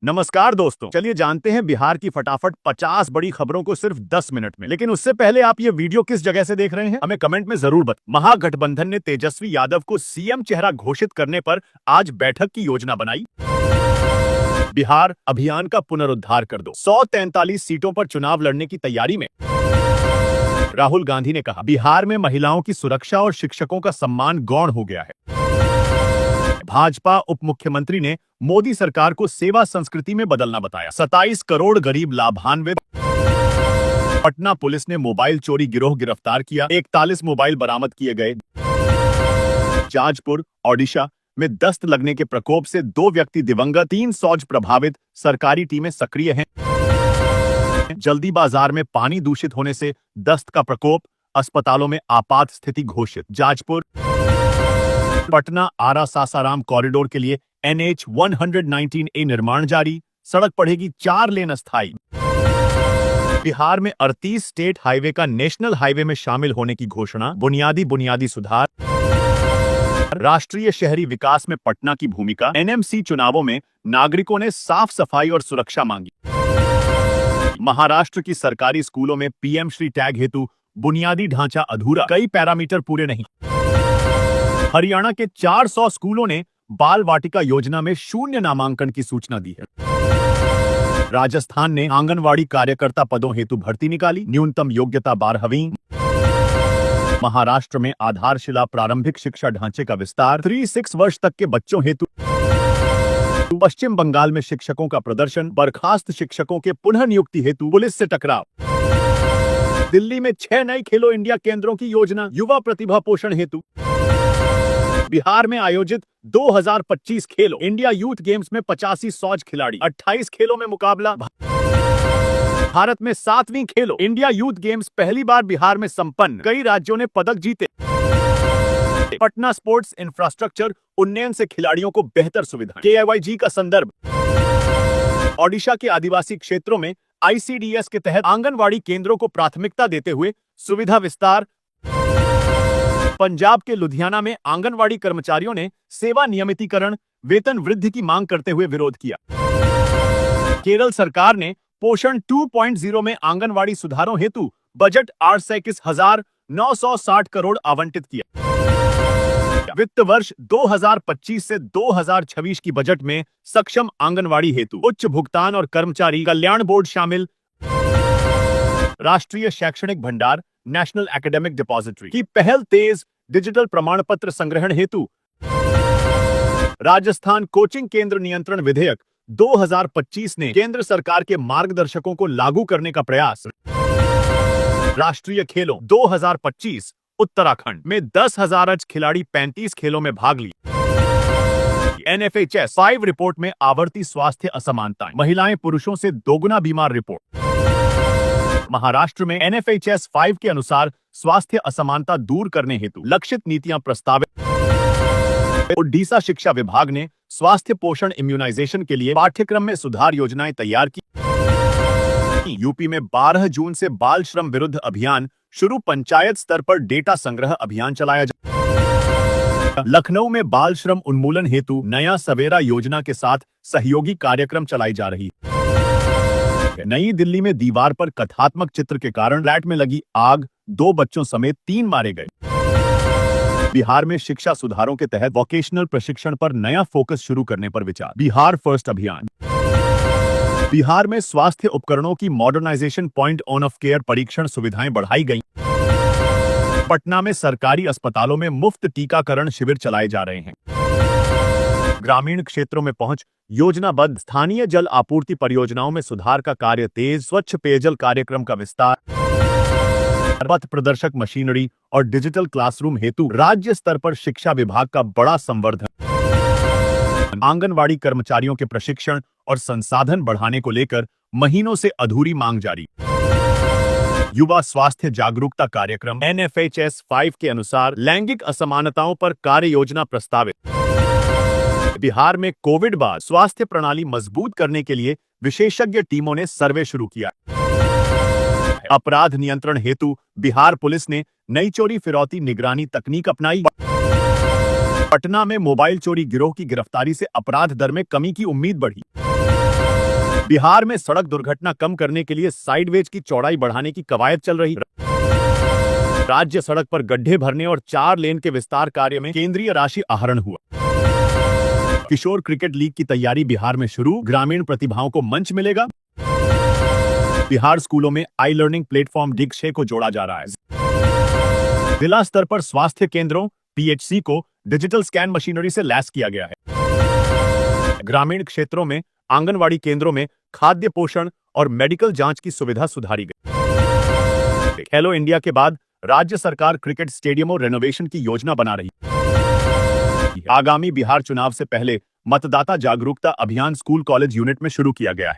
नमस्कार दोस्तों, चलिए जानते हैं बिहार की फटाफट 50 बड़ी खबरों को सिर्फ 10 मिनट में। लेकिन उससे पहले आप ये वीडियो किस जगह से देख रहे हैं हमें कमेंट में जरूर बताएं। महागठबंधन ने तेजस्वी यादव को सीएम चेहरा घोषित करने पर आज बैठक की योजना बनाई। बिहार अभियान का पुनरुद्धार कर दो। 143 सीटों पर चुनाव लड़ने की तैयारी में। राहुल गांधी ने कहा, बिहार में महिलाओं की सुरक्षा और शिक्षकों का सम्मान गौण हो गया है। भाजपा उप मुख्यमंत्री ने मोदी सरकार को सेवा संस्कृति में बदलना बताया। 27 करोड़ गरीब लाभान्वित। पटना पुलिस ने मोबाइल चोरी गिरोह गिरफ्तार किया। 41 मोबाइल बरामद किए गए। जाजपुर ओडिशा में दस्त लगने के प्रकोप से 2 व्यक्ति दिवंगत, 3 शौच प्रभावित। सरकारी टीमें सक्रिय हैं। जल्दी बाजार में पानी दूषित होने से दस्त का प्रकोप, अस्पतालों में आपात स्थिति घोषित। जाजपुर पटना आरा सासाराम कॉरिडोर के लिए NH 119A निर्माण जारी। सड़क पड़ेगी 4 लेन अस्थायी। बिहार में 38 स्टेट हाईवे का नेशनल हाईवे में शामिल होने की घोषणा। बुनियादी सुधार। राष्ट्रीय शहरी विकास में पटना की भूमिका। NMC चुनावों में नागरिकों ने साफ सफाई और सुरक्षा मांगी। महाराष्ट्र की सरकारी स्कूलों में PM श्री टैग हेतु बुनियादी ढांचा अधूरा, कई पैरामीटर पूरे नहीं। हरियाणा के 400 स्कूलों ने बाल वाटिका योजना में 0 नामांकन की सूचना दी है। राजस्थान ने आंगनवाड़ी कार्यकर्ता पदों हेतु भर्ती निकाली। न्यूनतम योग्यता 12वीं। महाराष्ट्र में आधारशिला प्रारंभिक शिक्षा ढांचे का विस्तार। 3-6 वर्ष तक के बच्चों हेतु। पश्चिम बंगाल में शिक्षकों का प्रदर्शन। बर्खास्त शिक्षकों के पुनः नियुक्ति हेतु पुलिस से टकराव। दिल्ली में 6 नए खेलो इंडिया केंद्रों की योजना, युवा प्रतिभा पोषण हेतु। बिहार में आयोजित 2025 खेलो इंडिया यूथ गेम्स में 85 शौच खिलाड़ी, 28 खेलों में मुकाबला। भारत में 7वीं खेलो इंडिया यूथ गेम्स पहली बार बिहार में संपन्न, कई राज्यों ने पदक जीते। पटना स्पोर्ट्स इंफ्रास्ट्रक्चर उन्नयन से खिलाड़ियों को बेहतर सुविधा। KIYG का संदर्भ। ओडिशा के आदिवासी क्षेत्रों में ICDS के तहत आंगनवाड़ी केंद्रों को प्राथमिकता देते हुए सुविधा विस्तार। पंजाब के लुधियाना में आंगनवाड़ी कर्मचारियों ने सेवा नियमितीकरण, वेतन वृद्धि की मांग करते हुए विरोध किया। केरल सरकार ने पोषण 2.0 में आंगनवाड़ी सुधारों हेतु बजट 8,21,960 करोड़ आवंटित किया। वित्त वर्ष 2025 से 2026 की बजट में सक्षम आंगनवाड़ी हेतु उच्च भुगतान और कर्मचारी कल्याण बोर्ड शामिल। राष्ट्रीय शैक्षणिक भंडार नेशनल एकेडमिक डिपॉजिटरी की पहल तेज। डिजिटल प्रमाण पत्र संग्रहण हेतु। राजस्थान कोचिंग केंद्र नियंत्रण विधेयक 2025 ने केंद्र सरकार के मार्गदर्शकों को लागू करने का प्रयास। राष्ट्रीय खेलों 2025 उत्तराखंड में 10,000 खिलाड़ी 35 खेलों में भाग ली। NFHS 5 रिपोर्ट में आवर्ती स्वास्थ्य असमानताएं, महिलाएं पुरुषों से दोगुना बीमार रिपोर्ट। महाराष्ट्र में NFHS 5 के अनुसार स्वास्थ्य असमानता दूर करने हेतु लक्षित नीतियां प्रस्तावित। ओडिशा शिक्षा विभाग ने स्वास्थ्य पोषण इम्यूनाइजेशन के लिए पाठ्यक्रम में सुधार योजनाएं तैयार की। यूपी में 12 जून से बाल श्रम विरुद्ध अभियान शुरू, पंचायत स्तर पर डेटा संग्रह अभियान चलाया जा। लखनऊ में बाल श्रम उन्मूलन हेतु नया सवेरा योजना के साथ सहयोगी कार्यक्रम चलाई जा रही। नई दिल्ली में दीवार पर कथात्मक चित्र के कारण फ्लैट में लगी आग, 2 बच्चों समेत 3 मारे गए। बिहार में शिक्षा सुधारों के तहत वोकेशनल प्रशिक्षण पर नया फोकस शुरू करने पर विचार। बिहार फर्स्ट अभियान। बिहार में स्वास्थ्य उपकरणों की मॉडर्नाइजेशन, पॉइंट ऑफ केयर परीक्षण सुविधाएं बढ़ाई गई। पटना में सरकारी अस्पतालों में मुफ्त टीकाकरण शिविर चलाए जा रहे हैं। ग्रामीण क्षेत्रों में पहुंच योजनाबद्ध। स्थानीय जल आपूर्ति परियोजनाओं में सुधार का कार्य तेज। स्वच्छ पेयजल कार्यक्रम का विस्तार। पथ प्रदर्शक मशीनरी और डिजिटल क्लासरूम हेतु राज्य स्तर पर शिक्षा विभाग का बड़ा संवर्धन। आंगनवाड़ी कर्मचारियों के प्रशिक्षण और संसाधन बढ़ाने को लेकर महीनों से अधूरी मांग जारी। युवा स्वास्थ्य जागरूकता कार्यक्रम। NFHS 5 के अनुसार लैंगिक असमानताओं पर कार्य योजना प्रस्तावित। बिहार में कोविड बाद स्वास्थ्य प्रणाली मजबूत करने के लिए विशेषज्ञ टीमों ने सर्वे शुरू किया। अपराध नियंत्रण हेतु बिहार पुलिस ने नई चोरी फिरौती निगरानी तकनीक अपनाई। पटना में मोबाइल चोरी गिरोह की गिरफ्तारी से अपराध दर में कमी की उम्मीद बढ़ी। बिहार में सड़क दुर्घटना कम करने के लिए साइडवेज की चौड़ाई बढ़ाने की कवायद चल रही। राज्य सड़क पर गड्ढे भरने और 4 लेन के विस्तार कार्य में केंद्रीय राशि आहरण हुआ। किशोर क्रिकेट लीग की तैयारी बिहार में शुरू, ग्रामीण प्रतिभाओं को मंच मिलेगा। बिहार स्कूलों में आई लर्निंग प्लेटफॉर्म डिग 6 को जोड़ा जा रहा है। जिला स्तर पर स्वास्थ्य केंद्रों पीएचसी को डिजिटल स्कैन मशीनरी से लैस किया गया है। ग्रामीण क्षेत्रों में आंगनवाड़ी केंद्रों में खाद्य पोषण और मेडिकल जांच की सुविधा सुधारी गई। खेलो इंडिया के बाद राज्य सरकार क्रिकेट स्टेडियमों रेनोवेशन की योजना बना रही है। आगामी बिहार चुनाव से पहले मतदाता जागरूकता अभियान स्कूल कॉलेज यूनिट में शुरू किया गया है।